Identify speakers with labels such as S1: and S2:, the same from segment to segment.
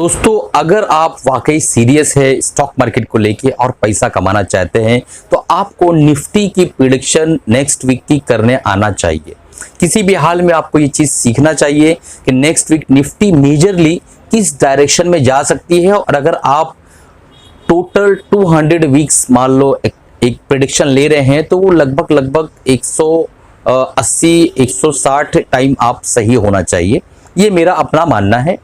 S1: दोस्तों, अगर आप वाकई सीरियस है स्टॉक मार्केट को लेके और पैसा कमाना चाहते हैं तो आपको निफ्टी की प्रिडिक्शन नेक्स्ट वीक की करने आना चाहिए। किसी भी हाल में आपको ये चीज सीखना चाहिए कि नेक्स्ट वीक निफ्टी मेजरली किस डायरेक्शन में जा सकती है। और अगर आप टोटल 200 वीक्स मान लो एक प्रिडिक्शन ले रहे हैं तो वो लगभग लगभग 180 160 टाइम आप सही होना चाहिए। ये मेरा अपना मानना है,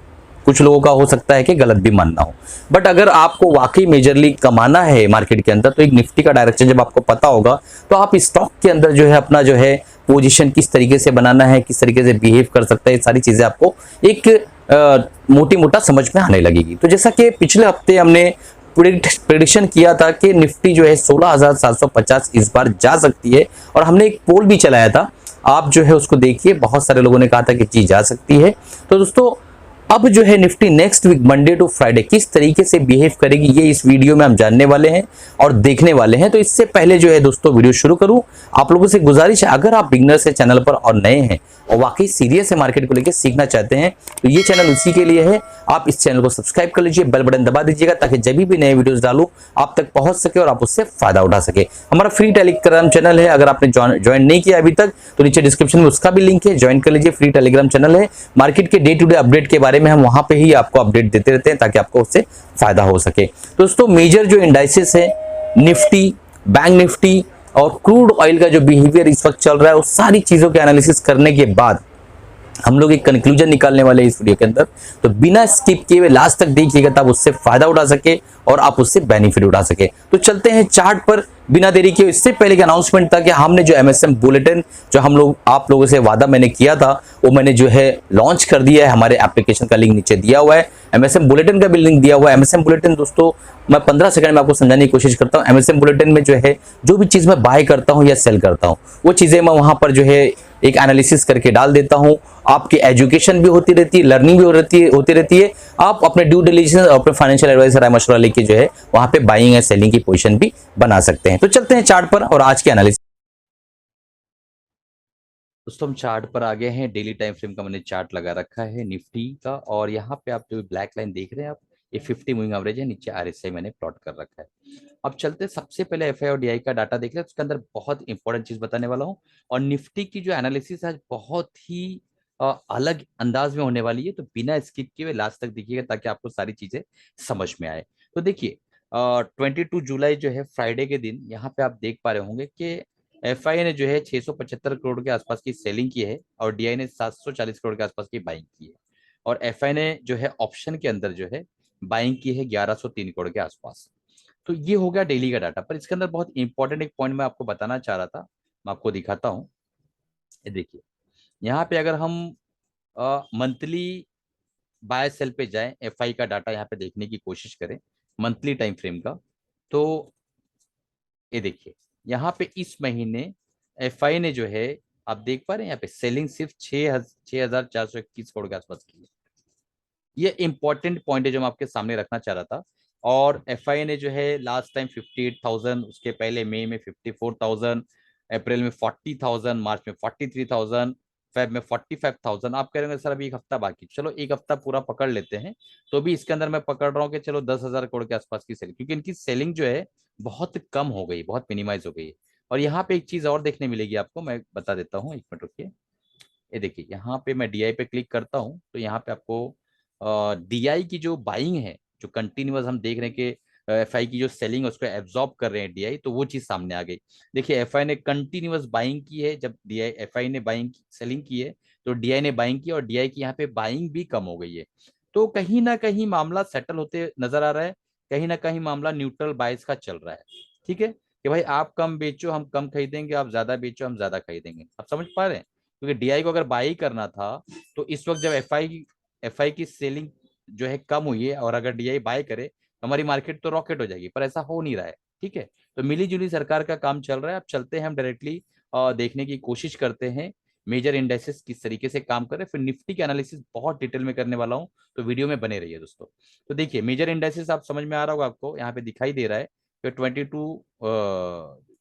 S1: कुछ लोगों का हो सकता है कि गलत भी मानना हो। बट अगर आपको वाकई मेजरली कमाना है मार्केट के अंदर तो एक निफ्टी का डायरेक्शन जब आपको पता होगा तो आप स्टॉक के अंदर जो है अपना जो है पोजीशन किस तरीके से बनाना है, किस तरीके से बिहेव कर सकता है, ये सारी चीजें आपको एक मोटी मोटा समझ में आने लगेगी। तो जैसा कि पिछले हफ्ते हमने प्रिडिक्शन किया था कि निफ्टी जो है 16,750 इस बार जा सकती है और हमने एक पोल भी चलाया था, आप जो है उसको देखिए, बहुत सारे लोगों ने कहा था कि जी जा सकती है। तो दोस्तों अब जो है Nifty next week Monday to Friday किस तरीके से बिहेव करेगी ये इस वीडियो में हम जानने वाले हैं और देखने वाले हैं। तो इससे पहले जो है दोस्तों वीडियो शुरू करूं, आप लोगों से गुजारिश है, अगर आप बिगनर्स है चैनल पर और नए हैं और वाकई सीरियस है मार्केट को लेकर सीखना चाहते हैं तो ये चैनल उसी के लिए है। आप इस चैनल को सब्सक्राइब कर लीजिए, बेल बटन दबा दीजिएगा ताकि जब भी नए वीडियोस डालूं आप तक पहुंच सके और आप उससे फायदा उठा सके। हमारा फ्री टेलीग्राम चैनल है, अगर आपने ज्वाइन नहीं किया अभी तक तो नीचे डिस्क्रिप्शन में उसका भी लिंक है, ज्वाइन कर लीजिए। फ्री टेलीग्राम चैनल है, मार्केट के डे टू डे अपडेट के बारे में हम वहां पे ही आपको अपडेट देते रहते हैं ताकि आपको उससे फायदा हो सके। दोस्तों मेजर जो इंडाइसेस है निफ्टी, बैंक निफ्टी और क्रूड ऑयल का जो बिहेवियर इस वक्त चल रहा है, उस सारी चीजों के एनालिसिस करने के बाद हम लोग एक कंक्लूजन निकालने वाले हैं इस वीडियो के अंदर। तो बिना स्किप किए हुए लास्ट तक देखिएगा तब उससे फायदा उठा सके और आप उससे बेनिफिट उठा सके। तो चलते हैं चार्ट पर बिना देरी के। इससे पहले का अनाउंसमेंट था कि हमने जो एमएसएम बुलेटिन जो हम लोग आप लोगों से वादा मैंने किया था वो मैंने जो है लॉन्च कर दिया है। हमारे एप्लीकेशन का लिंक नीचे दिया हुआ है, एमएसएम बुलेटिन का भी लिंक दिया हुआ है। एमएसएम बुलेटिन दोस्तों मैं 15 सेकंड में आपको समझाने की कोशिश करता हूँ। एमएसएम बुलेटिन में जो है जो भी चीज मैं बाय करता हूँ या सेल करता हूँ वो चीजें मैं वहां पर जो है एक एनालिसिस करके डाल देता हूं। आपकी एजुकेशन भी होती रहती है, लर्निंग भी होती रहती है। आप अपने ड्यू डिलिजेंस और अपने फाइनेंशियल एडवाइजर राय मशवरा लेके जो है वहां पे बाइंग या सेलिंग की पोजीशन भी बना सकते हैं। तो चलते हैं चार्ट पर और आज के एनालिसिस। दोस्तों हम चार्ट पर आ गए हैं। डेली टाइम फ्रेम का मैंने चार्ट लगा रखा है निफ्टी का और यहाँ पे आप जो ब्लैक लाइन देख रहे हैं आप, ये 50 मूविंग एवरेज है, नीचे आरएसआई मैंने प्लॉट कर रखा है। अब चलते सबसे पहले एफआई और डीआई का डाटा देख रहे हैं, उसके अंदर बहुत इंपॉर्टेंट चीज बताने वाला हूँ। और निफ्टी की जो एनालिसिस है बहुत ही अलग अंदाज में होने वाली है, तो बिना स्किप किए हुए लास्ट तक देखिएगा ताकि आपको सारी चीजें समझ में आए। तो देखिए 22 जुलाई जो है फ्राइडे के दिन यहाँ पे आप देख पा रहे होंगे कि एफआई ने जो है 675 करोड़ के आसपास की सेलिंग की है और डीआई ने 740 करोड़ के आसपास की बाइंग की है। और एफआई ने जो है ऑप्शन के अंदर जो है बाइंग की है 1103 करोड़ के आसपास। तो ये हो गया डेली का डाटा। पर इसके अंदर बहुत इंपॉर्टेंट एक पॉइंट मैं आपको बताना चाह रहा था, मैं आपको दिखाता हूँ। ये देखिए यहाँ पे अगर हम मंथली बाय सेल पे जाएं, एफआई का डाटा यहाँ पे देखने की कोशिश करें मंथली टाइम फ्रेम का, तो ये देखिए यहाँ पे इस महीने एफआई ने जो है आप देख पा रहे हैं यहाँ पे सेलिंग सिर्फ 6,421 करोड़ के आसपास की है। ये इंपॉर्टेंट पॉइंट है जो मैं आपके सामने रखना चाह रहा था। और एफआई ने जो है लास्ट टाइम 58,000, उसके पहले मई में 54,000, अप्रैल में 40,000, मार्च में 43,000, फेब में 45,000। आप कह रहे हैं सर अभी एक हफ्ता बाकी, चलो एक हफ्ता पूरा पकड़ लेते हैं। तो भी इसके अंदर मैं पकड़ रहा हूँ कि चलो 10,000 करोड़ के आसपास की सेलिंग, क्योंकि इनकी सेलिंग जो है बहुत कम हो गई, बहुत मिनिमाइज हो गई है। और यहाँ पे एक चीज और देखने मिलेगी आपको, मैं बता देता हूँ, एक मिनट रुकिए। ये देखिए यहाँ पे मैं डीआई पे क्लिक करता हूँ तो यहाँ पे आपको डीआई की जो बाइंग है, जो कंटिन्यूअस हम देख रहे हैं कि एफआई की जो सेलिंग है उसको एब्जॉर्ब कर रहे हैं डीआई, तो वो चीज सामने आ गई। देखिए एफआई ने कंटिन्यूअस बाइंग की है, जब डीआई एफआई ने बाइंग सेलिंग की है तो डीआई ने बाइंग की और डीआई की यहाँ पे बाइंग भी कम हो गई है। तो कहीं ना कहीं मामला सेटल होते नजर आ रहा है, कहीं ना कहीं मामला न्यूट्रल बाइस का चल रहा है। ठीक है कि भाई आप कम बेचो हम कम खरीदेंगे, आप ज्यादा बेचो हम ज्यादा खरीदेंगे। आप समझ पा रहे हैं? क्योंकि डीआई को अगर बाई करना था तो इस वक्त जब एफआई की सेलिंग जो है कम हुई है और अगर डीआई बाय करे तो हमारी मार्केट तो रॉकेट हो जाएगी, पर ऐसा हो नहीं रहा है। ठीक है, तो मिली जुली सरकार का काम चल रहा है। अब चलते हैं हम डायरेक्टली देखने की कोशिश करते हैं मेजर इंडेक्सेस किस तरीके से काम कर रहे हैं, फिर निफ्टी के एनालिसिस बहुत डिटेल में करने वाला हूं, तो वीडियो में बने रहिए दोस्तों। तो देखिए मेजर इंडेक्सेस आप समझ में आ रहा होगा, आपको यहाँ पे दिखाई दे रहा है कि 22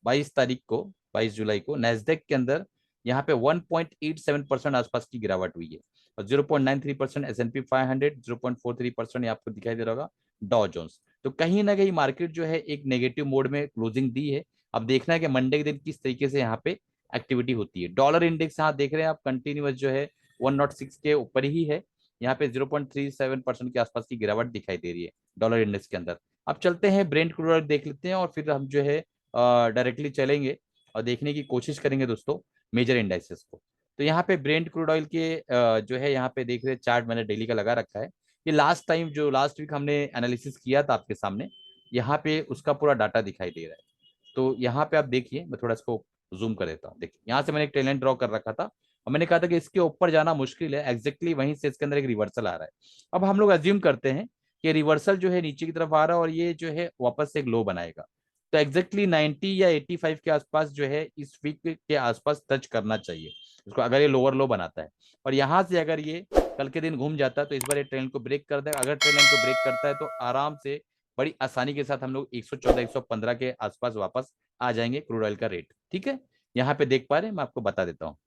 S1: 22 तारीख को 22 जुलाई को नेस्डेक के अंदर यहाँ पे 1.87% आसपास की गिरावट हुई है। और 0.93% S&P 500, 0.43% आपको दिखाई दे रहा होगा डॉ जोन्स। तो कहीं ना कहीं मार्केट जो है एक नेगेटिव मोड में क्लोजिंग दी है। अब देखना है कि मंडे के दिन किस तरीके से यहाँ पे एक्टिविटी होती है। डॉलर इंडेक्स यहाँ देख रहे हैं आप कंटिन्यूअस जो है 106 के ऊपर ही है। यहाँ पे 0.37% के आसपास की गिरावट दिखाई दे रही है डॉलर इंडेक्स के अंदर। अब चलते हैं ब्रेंट क्रूड ऑयल देख लेते हैं और फिर हम जो है डायरेक्टली चलेंगे और देखने की कोशिश करेंगे दोस्तों मेजर इंडाइसेस को। तो यहाँ पे ब्रेंट क्रूड ऑयल के जो है यहाँ पे देख रहे चार्ट मैंने डेली का लगा रखा है। ये लास्ट टाइम जो लास्ट वीक हमने एनालिसिस किया था आपके सामने, यहाँ पे उसका पूरा डाटा दिखाई दे रहा है। तो यहाँ पे आप देखिए, मैं थोड़ा इसको जूम कर देता हूँ। देखिए यहाँ से मैंने एक ट्रेंड लाइन ड्रॉ कर रखा था और मैंने कहा था कि इसके ऊपर जाना मुश्किल है, एग्जैक्टली वहीं से इसके अंदर एक रिवर्सल आ रहा है। अब हम लोग अज्यूम करते हैं कि रिवर्सल जो है नीचे की तरफ आ रहा है और ये जो है वापस से एक लो बनाएगा। तो एग्जैक्टली 90 या 85 के आसपास जो है इस वीक के आसपास टच करना चाहिए इसको, अगर ये लोअर लो बनाता है। और यहाँ से अगर ये कल के दिन घूम जाता है तो इस बार ये ट्रेंड को ब्रेक कर देगा। अगर ट्रेंड को ब्रेक करता है तो आराम से बड़ी आसानी के साथ हम लोग 114 115 के आसपास वापस आ जाएंगे क्रूड ऑयल का रेट। ठीक है, यहाँ पे देख पा रहे हैं, मैं आपको बता देता हूँ।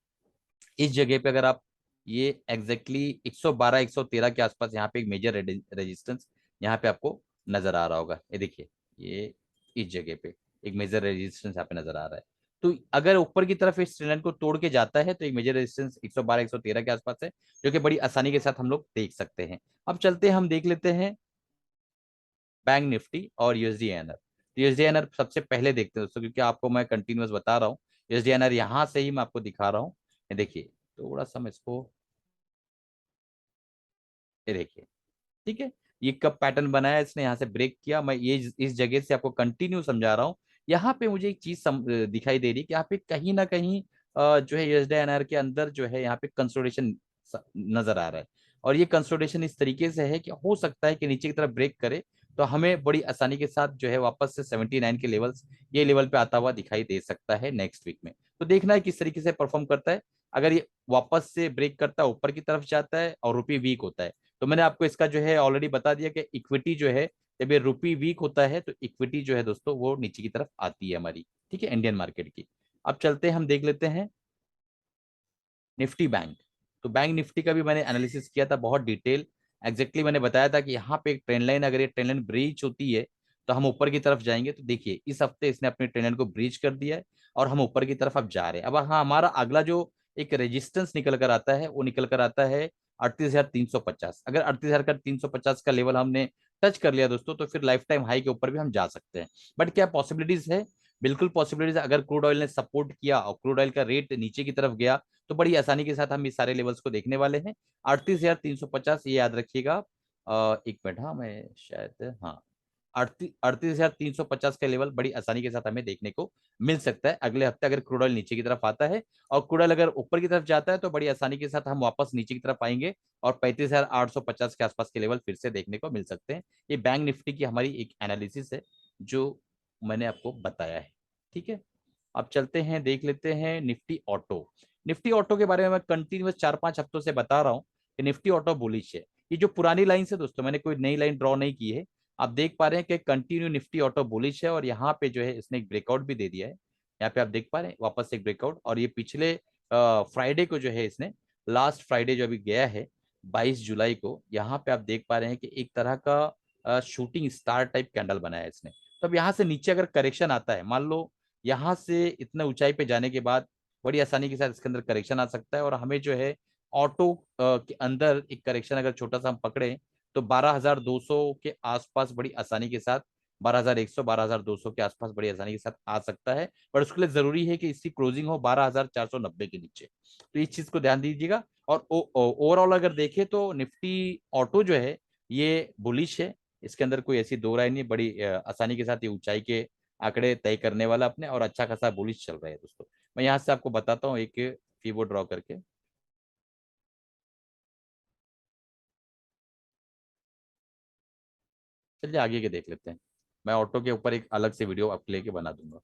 S1: इस जगह पे अगर आप ये एग्जैक्टली 112 113 के आसपास यहाँ पे एक मेजर रेजिस्टेंस यहाँ पे आपको नजर आ रहा होगा। ये देखिए, ये इस जगह पे एक मेजर रेजिस्टेंस यहाँ पे नजर आ रहा है। तो अगर ऊपर की तरफ इस ट्रेंड को तोड़ के जाता है तो एक मेजर रेजिस्टेंस 112 113 के आसपास है, जो कि बड़ी आसानी के साथ हम लोग देख सकते हैं। अब चलते हैं, हम देख लेते हैं बैंक निफ्टी और यूएसडी एनआर। तो यूएसडी एनआर सबसे पहले देखते हैं दोस्तों, क्योंकि आपको मैं कंटिन्यूअस बता रहा हूँ। यूएसडी एनआर यहाँ से ही मैं आपको दिखा रहा हूँ। ये देखिए, थोड़ा सा मैं इसको, ये देखिए, ठीक है, ये कब पैटर्न बनाया इसने, यहाँ से ब्रेक किया। मैं ये इस जगह से आपको कंटिन्यू समझा रहा हूँ। यहाँ पे मुझे एक चीज दिखाई दे रही है कि यहाँ पे कहीं ना कहीं जो है यूएसडी एनआर के अंदर जो है यहाँ पे कंसोलिडेशन नजर आ रहा है। और ये कंसोलिडेशन इस तरीके से है कि हो सकता है कि नीचे की तरफ ब्रेक करे तो हमें बड़ी आसानी के साथ जो है वापस से 79 के लेवल्स, ये लेवल पे आता हुआ दिखाई दे सकता है नेक्स्ट वीक में। तो देखना है किस तरीके से परफॉर्म करता है। अगर ये वापस से ब्रेक करता है, ऊपर की तरफ जाता है और रुपी वीक होता है, तो मैंने आपको इसका जो है ऑलरेडी बता दिया कि इक्विटी जो है, जब ये रुपी वीक होता है तो इक्विटी जो है दोस्तों वो नीचे की तरफ आती है हमारी। ठीक है, इंडियन मार्केट की। अब चलते हैं, हम देख लेते हैं निफ्टी बैंक। तो बैंक निफ्टी का भी मैंने एनालिसिस किया था बहुत डिटेल। एग्जैक्टली मैंने बताया था कि यहाँ पे एक ट्रेंड लाइन, अगर ये ट्रेंड लाइन ब्रीच होती है तो हम ऊपर की तरफ जाएंगे। तो देखिए इस हफ्ते इसने अपनी ट्रेंड लाइन को ब्रीच कर दिया है और हम ऊपर की तरफ अब जा रहे हैं। अब हाँ, हमारा अगला जो एक रेजिस्टेंस निकल कर आता है वो निकल कर आता है 38,350। अगर 38,350 का लेवल हमने टच कर लिया दोस्तों तो फिर लाइफ टाइम हाई के ऊपर भी हम जा सकते हैं। बट क्या पॉसिबिलिटीज है? बिल्कुल पॉसिबिलिटीज। अगर क्रूड ऑयल ने सपोर्ट किया और क्रूड ऑयल का रेट नीचे की तरफ गया तो बड़ी आसानी के साथ हम इस सारे लेवल्स को देखने वाले हैं। 38,350 ये याद रखिएगा। एक मिनट, हाँ मैं शायद, हाँ, 38,350 का लेवल बड़ी आसानी के साथ हमें देखने को मिल सकता है अगले हफ्ते, अगर क्रूड ऑयल नीचे की तरफ आता है। और क्रूड ऑयल अगर ऊपर की तरफ जाता है तो बड़ी आसानी के साथ हम वापस नीचे की तरफ आएंगे और 35,850 के आसपास के लेवल फिर से देखने को मिल सकते हैं। ये बैंक निफ्टी की हमारी एक एनालिसिस है जो मैंने आपको बताया है। ठीक है, अब चलते हैं, देख लेते हैं निफ्टी ऑटो। निफ्टी ऑटो के बारे में मैं कंटिन्यूस 4-5 हफ्तों से बता रहा हूँ कि निफ्टी ऑटो बुलिश है। ये जो पुरानी लाइन से दोस्तों, मैंने कोई नई लाइन ड्रॉ नहीं की है। आप देख पा रहे हैं कि कंटिन्यू निफ्टी ऑटो बुलिश है और यहाँ पे जो है इसने एक ब्रेकआउट भी दे दिया है। यहाँ पे आप देख पा रहे हैं वापस एक ब्रेकआउट, और ये पिछले फ्राइडे को जो है इसने, लास्ट फ्राइडे जो अभी गया है 22 जुलाई को, यहाँ पे आप देख पा रहे हैं कि एक तरह का शूटिंग स्टार टाइप कैंडल बनाया है इसने। तो अब यहाँ से नीचे अगर करेक्शन आता है, मान लो यहाँ से इतने ऊंचाई पे जाने के बाद बड़ी आसानी के साथ इसके अंदर करेक्शन आ सकता है और हमें जो है ऑटो के अंदर एक करेक्शन अगर छोटा सा हम पकड़े तो 12,200 के आसपास बड़ी आसानी के साथ, 12,100 12,200 के आसपास बड़ी आसानी के साथ आ सकता है। पर उसके लिए जरूरी है कि इसकी क्लोजिंग हो 12,490 के नीचे। तो इस चीज को ध्यान दीजिएगा। और ओवरऑल अगर देखें तो निफ्टी ऑटो जो है ये बुलिश है। इसके अंदर कोई ऐसी दो राय नहीं, बड़ी आसानी के साथ ये ऊंचाई के आंकड़े तय करने वाला अपने, और अच्छा खासा बुलिश चल रहा है दोस्तों। मैं यहाँ से आपको बताता हूँ एक फीबो ड्रॉ करके। चलिए आगे के देख लेते हैं। मैं ऑटो के ऊपर एक अलग से वीडियो आपके लेके बना दूंगा।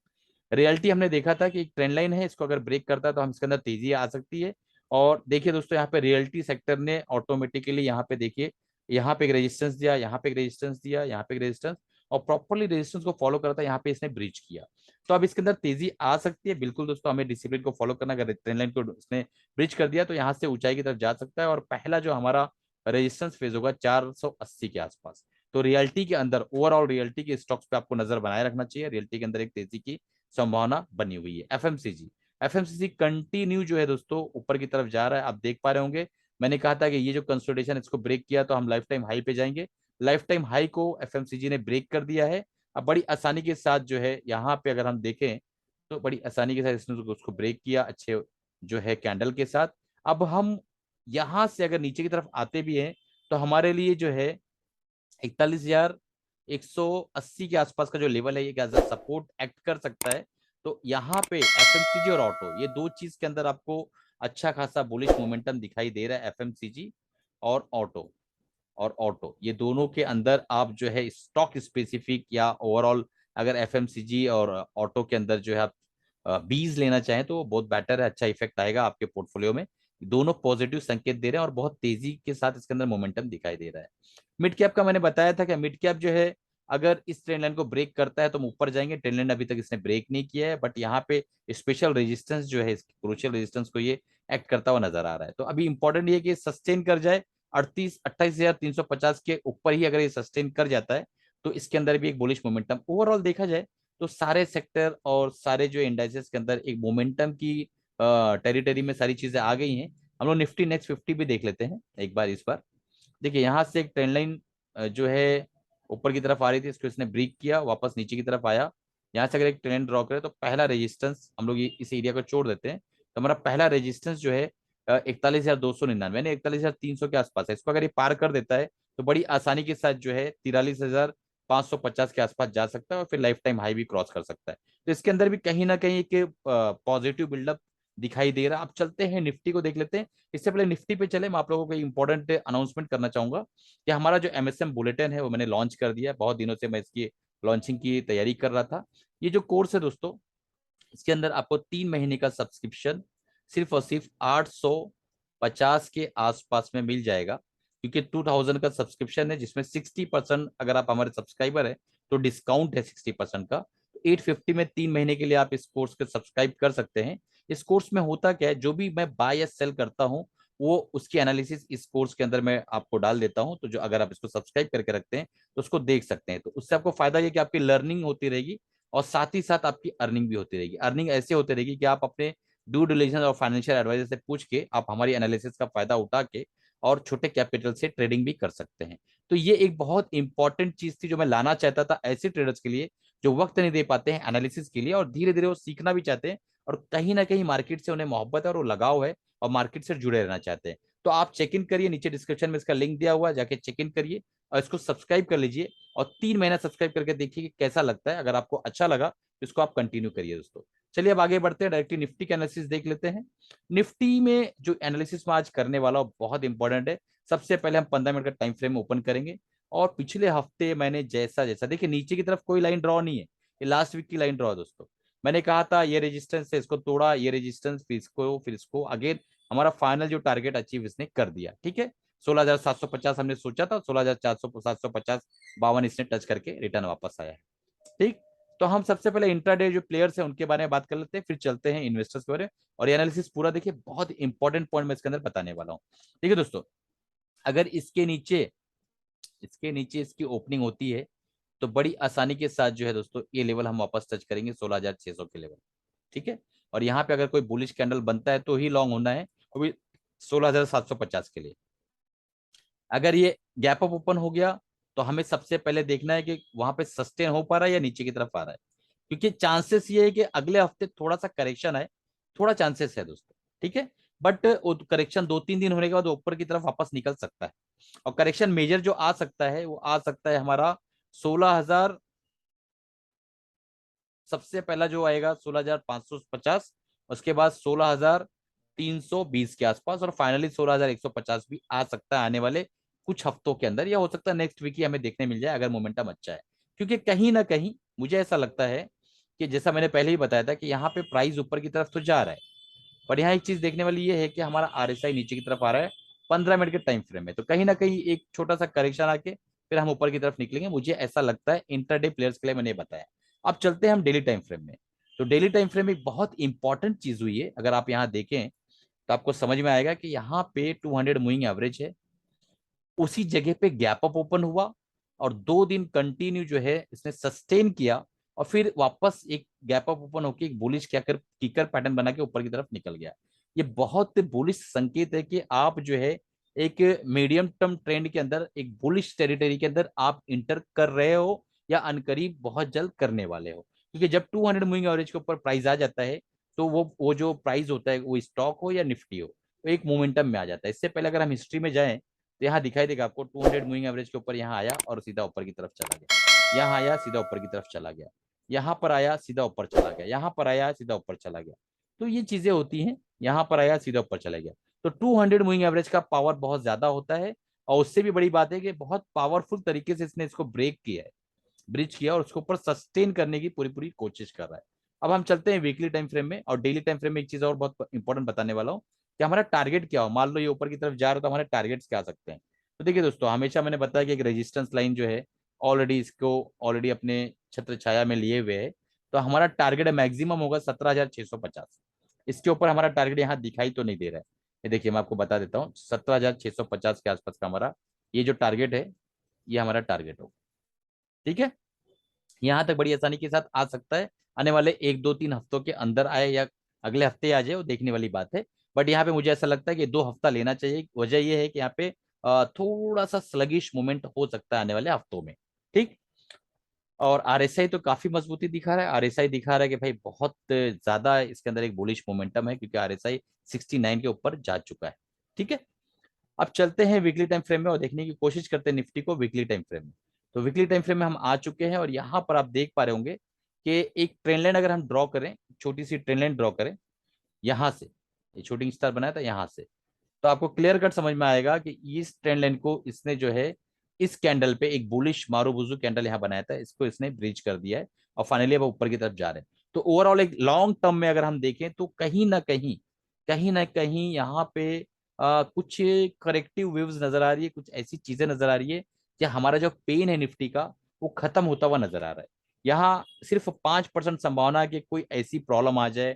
S1: रियलिटी हमने देखा था कि एक ट्रेंड लाइन है, इसको अगर ब्रेक करता है तो हम इसके अंदर तेजी आ सकती है। और देखिए दोस्तों, यहाँ पे रियलिटी सेक्टर ने ऑटोमेटिकली यहाँ पे देखिए, यहाँ पे एक रेजिस्टेंस दिया, यहाँ पे एक रेजिस्टेंस दिया, यहाँ पे एक रेजिस्टेंस, और प्रॉपरली रेजिस्टेंस को फॉलो करा था, यहाँ पे इसने ब्रीच किया। तो अब इसके अंदर तेजी आ सकती है, बिल्कुल दोस्तों हमें डिसिप्लिन को फॉलो करना, अगर ट्रेंड लाइन को इसने ब्रिज कर दिया तो यहाँ से ऊंचाई की तरफ जा सकता है। और पहला जो हमारा रेजिस्टेंस फेज होगा 480 के आसपास। तो रियलिटी के अंदर, ओवरऑल रियलिटी के स्टॉक्स पे आपको नजर बनाए रखना चाहिए, रियलिटी के अंदर एक तेजी की संभावना बनी हुई है। एफएमसीजी, एफएमसीजी कंटिन्यू जो है दोस्तों ऊपर की तरफ जा रहा है, आप देख पा रहे होंगे। मैंने कहा था कि ये जो कंसोलिडेशन इसको ब्रेक किया तो हम लाइफ टाइम हाई पे जाएंगे। लाइफ टाइम हाई को एफएमसीजी ने ब्रेक कर दिया है। अब बड़ी आसानी के साथ जो है यहाँ पे अगर हम देखें तो बड़ी आसानी के साथ इसने उसको ब्रेक किया अच्छे जो है कैंडल के साथ। अब हम यहां से अगर नीचे की तरफ आते भी हैं तो हमारे लिए जो है 41,180 के आसपास का जो लेवल है ये क्या सपोर्ट एक्ट कर सकता है। तो यहाँ पे एफएमसीजी और ऑटो, ये दो चीज के अंदर आपको अच्छा खासा बुलिश मोमेंटम दिखाई दे रहा है। एफएमसीजी और ऑटो, ये दोनों के अंदर आप जो है स्टॉक स्पेसिफिक या ओवरऑल अगर एफएमसीजी और ऑटो के अंदर जो है आप बीज लेना चाहें तो बहुत बेटर है, अच्छा इफेक्ट आएगा आपके पोर्टफोलियो में। दोनों पॉजिटिव संकेत दे रहे हैं और बहुत तेजी के साथ इसके अंदर मोमेंटम दिखाई दे रहा है। मिड कैप का मैंने बताया था कि मिड कैप जो है अगर इस ट्रेंड लाइन को ब्रेक करता है तो हम ऊपर जाएंगे। ट्रेंड लाइन अभी तक इसने ब्रेक नहीं किया है, बट यहाँ पे स्पेशल रेजिस्टेंस जो है, क्रूशियल रेजिस्टेंस को ये एक्ट करता हुआ नजर आ रहा है। तो अभी इंपॉर्टेंट ये कि सस्टेन कर जाए 28,350 के ऊपर ही अगर ये सस्टेन कर जाता है तो इसके अंदर भी एक बुलिश मोमेंटम ओवरऑल देखा जाए तो सारे सेक्टर और सारे जो इंडाइसेस के अंदर एक मोमेंटम की टेरिटरी में सारी चीजें आ गई हैं। हम लोग निफ्टी नेक्स्ट 50 भी देख लेते हैं एक बार। इस बार देखिए यहाँ से एक ट्रेंड लाइन जो है ऊपर की तरफ आ रही थी, इसको इसने ब्रेक किया, वापस नीचे की तरफ आया। यहाँ से अगर एक ट्रेंड ड्रॉ करे तो पहला रेजिस्टेंस हम लोग इस एरिया को छोड़ देते हैं। तो हमारा पहला रेजिस्टेंस जो है 41,299 यानी 41,300 के आसपास है। इसको अगर ये पार कर देता है तो बड़ी आसानी के साथ जो है 43,550 के आसपास जा सकता है और फिर लाइफ टाइम हाई भी क्रॉस कर सकता है। तो इसके अंदर भी कहीं ना कहीं एक पॉजिटिव बिल्डअप दिखाई दे रहा है। अब चलते हैं निफ्टी को देख लेते हैं। इससे पहले निफ्टी पे चले मैं आप लोगों को इंपॉर्टेंट अनाउंसमेंट करना चाहूंगा कि हमारा जो एमएसएम बुलेटिन है वो मैंने लॉन्च कर दिया है। बहुत दिनों से मैं इसकी लॉन्चिंग की तैयारी कर रहा था। ये जो कोर्स है दोस्तों, इसके अंदर आपको 3 महीने का सब्सक्रिप्शन सिर्फ और सिर्फ 850 के आसपास में मिल जाएगा, क्योंकि 2000 का सब्सक्रिप्शन है जिसमें 60% अगर आप हमारे सब्सक्राइबर है तो डिस्काउंट है 60% का। 850 में 3 महीने के लिए आप इस कोर्स को सब्सक्राइब कर सकते हैं। इस कोर्स में होता क्या है, जो भी मैं बाय या सेल करता हूँ वो उसकी एनालिसिस इस कोर्स के अंदर मैं आपको डाल देता हूं। तो जो अगर आप इसको सब्सक्राइब करके रखते हैं तो उसको देख सकते हैं। तो उससे आपको फायदा ये कि आपकी लर्निंग होती रहेगी और साथ ही साथ आपकी अर्निंग भी होती रहेगी। अर्निंग ऐसे होती रहेगी कि आप अपने ड्यू डिलिजेंस और फाइनेंशियल एडवाइजर से पूछ के आप हमारी एनालिसिस का फायदा उठा के और छोटे कैपिटल से ट्रेडिंग भी कर सकते हैं। तो ये एक बहुत इंपॉर्टेंट चीज थी जो मैं लाना चाहता था ऐसे ट्रेडर्स के लिए जो वक्त नहीं दे पाते हैं एनालिसिस के लिए और धीरे धीरे वो सीखना भी चाहते हैं और कहीं ना कहीं मार्केट से उन्हें मोहब्बत है और वो लगाव है और मार्केट से जुड़े रहना चाहते हैं। तो आप चेक इन करिए, नीचे डिस्क्रिप्शन में इसका लिंक दिया हुआ है, जाके चेक इन करिए और इसको सब्सक्राइब कर लीजिए और 3 महीना सब्सक्राइब करके देखिए कि कैसा लगता है। अगर आपको अच्छा लगा तो इसको आप कंटिन्यू करिए दोस्तों। चलिए अब आगे बढ़ते हैं, डायरेक्टली निफ्टी का एनालिसिस देख लेते हैं। निफ्टी में जो एनालिसिस मैं आज करने वाला हूं बहुत इंपॉर्टेंट है। सबसे पहले हम 15 मिनट का टाइम फ्रेम ओपन करेंगे और पिछले हफ्ते मैंने जैसा जैसा देखिए नीचे की तरफ कोई लाइन ड्रॉ नहीं है, ये लास्ट वीक की लाइन ड्रॉ है दोस्तों। मैंने कहा था ये रेजिस्टेंस है, इसको तोड़ा, ये रेजिस्टेंस, फिर इसको अगेन हमारा फाइनल जो टारगेट अचीव इसने कर दिया। ठीक है, 16,750 हमने सोचा था, 16,400 750 52 इसने टच करके रिटर्न वापस आया है। ठीक, तो हम सबसे पहले इंट्राडे जो प्लेयर्स हैं उनके बारे में बात कर लेते हैं, फिर चलते हैं इन्वेस्टर्स के बारे में। और ये एनालिसिस पूरा देखिए, बहुत इंपॉर्टेंट पॉइंट मैं इसके अंदर बताने वाला हूँ। ठीक है दोस्तों, अगर इसके नीचे इसकी ओपनिंग होती है तो बड़ी आसानी के साथ जो है दोस्तों ये लेवल हम वापस टच करेंगे 16,600 के लेवल। ठीक है, और यहाँ पे अगर कोई बुलिश कैंडल बनता है तो ही लॉन्ग होना है, वो भी 16,750 के लिए। अगर ये गैप अप ओपन हो गया तो हमें सबसे पहले देखना है कि वहां पे सस्टेन हो पा रहा है या नीचे की तरफ आ रहा है, क्योंकि चांसेस ये है कि अगले हफ्ते थोड़ा सा करेक्शन है, थोड़ा चांसेस है दोस्तों। ठीक है, बट करेक्शन 2-3 दिन होने के बाद ऊपर की तरफ वापस निकल सकता है। और करेक्शन मेजर जो आ सकता है वो आ सकता है हमारा 16,000, सबसे पहला जो आएगा 16,550, उसके बाद 16,320 के आसपास और फाइनली 16,150 भी आ सकता है आने वाले कुछ हफ्तों के अंदर, या हो सकता है नेक्स्ट वीक ही हमें देखने मिल जाए अगर मोमेंटम अच्छा है। क्योंकि कहीं ना कहीं मुझे ऐसा लगता है कि जैसा मैंने पहले ही बताया था कि यहाँ पे प्राइस ऊपर की तरफ तो जा रहा है, पर यहाँ एक चीज देखने वाली ये है कि हमारा आरएसआई नीचे की तरफ आ रहा है 15 मिनट के टाइम फ्रेम में। तो कहीं ना कहीं एक छोटा सा करेक्शन आके फिर हम ऊपर की तरफ निकलेंगे, मुझे ऐसा लगता है इंटरडे प्लेयर्स के लिए मैंने बताया। अब चलते हैं हम डेली टाइम फ्रेम में। तो डेली टाइम फ्रेम एक बहुत इंपॉर्टेंट चीज हुई है, अगर आप यहाँ देखें तो आपको समझ में आएगा कि यहाँ पे 200 मूविंग एवरेज है, उसी जगह पे गैप अप ओपन हुआ और 2 दिन कंटिन्यू जो है इसने सस्टेन किया, और फिर वापस एक गैप अप ओपन होकर एक बुलिश क्या कर किकर पैटर्न बना के ऊपर की तरफ निकल गया। ये बहुत बुलिश संकेत है कि आप जो है एक मीडियम टर्म ट्रेंड के अंदर एक बुलिश टेरिटरी के अंदर आप इंटर कर रहे हो, या अनकरीब बहुत जल्द करने वाले हो। क्योंकि जब 200 मूविंग एवरेज के ऊपर प्राइस आ जाता है, तो वो जो प्राइस होता है, वो स्टॉक हो या निफ्टी हो, तो एक मोमेंटम में आ जाता है। इससे पहले अगर हम हिस्ट्री में जाएं तो यहाँ दिखाई देगा आपको 200 मूविंग एवरेज के ऊपर यहाँ आया और सीधा ऊपर की तरफ चला गया, यहाँ आया सीधा ऊपर की तरफ चला गया, यहाँ पर आया सीधा ऊपर चला गया, यहाँ पर आया सीधा ऊपर चला गया। तो ये चीजें होती हैं, यहाँ पर आया सीधा ऊपर चला गया। तो 200 मूविंग एवरेज का पावर बहुत ज्यादा होता है, और उससे भी बड़ी बात है कि बहुत पावरफुल तरीके से इसने इसको ब्रेक किया है, ब्रिज किया, और उसके ऊपर सस्टेन करने की पूरी पूरी कोशिश कर रहा है। अब हम चलते हैं वीकली टाइम फ्रेम में, और डेली टाइम फ्रेम में एक चीज और बहुत इंपॉर्टेंट बताने वाला हूँ कि हमारा टारगेट क्या हो। मान लो ये ऊपर की तरफ जा रहा है, तो हमारे टारगेट्स क्या आ सकते हैं। तो देखिए दोस्तों, हमेशा मैंने बताया कि एक रेजिस्टेंस लाइन जो है ऑलरेडी इसको ऑलरेडी अपने छत्र छाया में लिए हुए है। तो हमारा टारगेट मैक्सिमम होगा 17,650। इसके ऊपर हमारा टारगेट यहाँ दिखाई तो नहीं दे रहा है। ये देखिए मैं आपको बता देता हूँ, 17,650 के आसपास का हमारा ये जो टारगेट है, ये हमारा टारगेट होगा। ठीक है, यहाँ तक बड़ी आसानी के साथ आ सकता है, आने वाले 1 2 3 हफ्तों के अंदर आए या अगले हफ्ते आ जाए, वो देखने वाली बात है। बट यहाँ पे मुझे ऐसा लगता है कि 2 हफ्ता लेना चाहिए। वजह यह है कि यहाँ पे थोड़ा सा स्लगिश मूवमेंट हो सकता है आने वाले हफ्तों में। ठीक। और आरएसआई तो काफी मजबूती दिखा रहा है, आरएसआई दिखा रहा है कि भाई बहुत ज्यादा इसके अंदर एक बुलिश मोमेंटम है, क्योंकि आरएसआई 69 के ऊपर जा चुका है। ठीक है, अब चलते हैं वीकली टाइम फ्रेम में और देखने की कोशिश करते हैं निफ्टी को वीकली टाइम फ्रेम में। तो वीकली टाइम फ्रेम में हम आ चुके हैं, और यहाँ पर आप देख पा रहे होंगे कि एक ट्रेंड लाइन अगर हम ड्रॉ करें, छोटी सी ट्रेंड लाइन ड्रॉ करें यहाँ से, ये शूटिंग स्टार बनाया था यहाँ से, तो आपको क्लियर कट समझ में आएगा कि इस ट्रेंड लाइन को इसने जो है इस कैंडल पे एक बुलिश मारूबुजू कैंडल यहाँ बनाया था, इसको इसने ब्रीच कर दिया है, और फाइनली अब ऊपर की तरफ जा रहे हैं। तो ओवरऑल एक लॉन्ग टर्म में अगर हम देखें तो कहीं ना कहीं यहाँ पे कुछ करेक्टिव वेव्स नजर आ रही है, कुछ ऐसी चीजें नजर आ रही है कि हमारा जो पेन है निफ्टी का, वो खत्म होता हुआ नजर आ रहा है। यहाँ सिर्फ 5% संभावना है कि कोई ऐसी प्रॉब्लम आ जाए,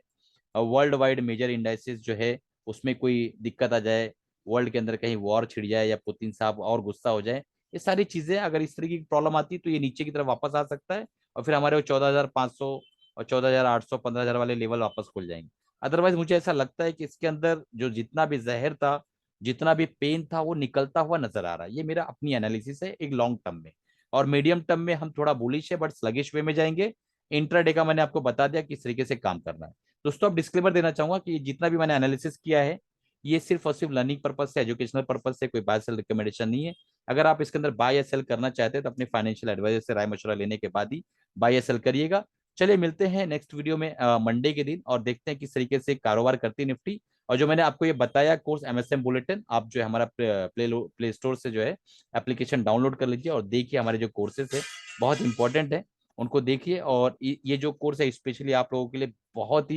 S1: वर्ल्ड वाइड मेजर इंडाइसेस जो है उसमें कोई दिक्कत आ जाए, वर्ल्ड के अंदर कहीं वॉर छिड़ जाए, या पुतिन साहब और गुस्सा हो जाए। ये सारी चीजें अगर इस तरीके की प्रॉब्लम आती है, तो ये नीचे की तरफ वापस आ सकता है, और फिर हमारे वो 14,500 और 14,800 15,000 वाले लेवल वापस खुल जाएंगे। अदरवाइज मुझे ऐसा लगता है कि इसके अंदर जो जितना भी जहर था, जितना भी पेन था, वो निकलता हुआ नजर आ रहा है। ये मेरा अपनी एनालिसिस है एक लॉन्ग टर्म में। और मीडियम टर्म में हम थोड़ा बुलिश है, बट स्लगिश वे में जाएंगे। इंट्राडे का मैंने आपको बता दिया किस तरीके से काम करना है। दोस्तों अब डिस्क्लेमर देना चाहूंगा कि जितना भी मैंने एनालिसिस किया है, ये सिर्फ और सिर्फ लर्निंग पर्पज से, एजुकेशनल पर्पज से, कोई बाय सेल रिकमेंडेशन नहीं है। अगर आप इसके अंदर बाय या सेल करना चाहते हैं तो अपने फाइनेंशियल एडवाइजर से राय मशवरा लेने के बाद ही बाय या सेल करिएगा। चलिए मिलते हैं नेक्स्ट वीडियो में मंडे के दिन, और देखते हैं किस तरीके से कारोबार करती है निफ्टी। और जो मैंने आपको ये बताया कोर्स एमएसएम बुलेटिन, आप जो है हमारा प्ले स्टोर से जो है एप्लीकेशन डाउनलोड कर लीजिए, और देखिए हमारे जो कोर्सेज है बहुत इंपॉर्टेंट है, उनको देखिए। और ये जो कोर्स है स्पेशली आप लोगों के लिए बहुत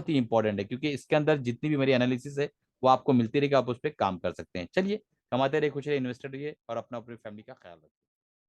S1: ही इंपॉर्टेंट है, क्योंकि इसके अंदर जितनी भी मेरी एनालिसिस है वो आपको मिलती रहेगी, आप उस पर काम कर सकते हैं। चलिए, कमाते रहिए, खुश रहिए, इन्वेस्टेड रहिए, और अपना अपनी फैमिली का ख्याल रखिए।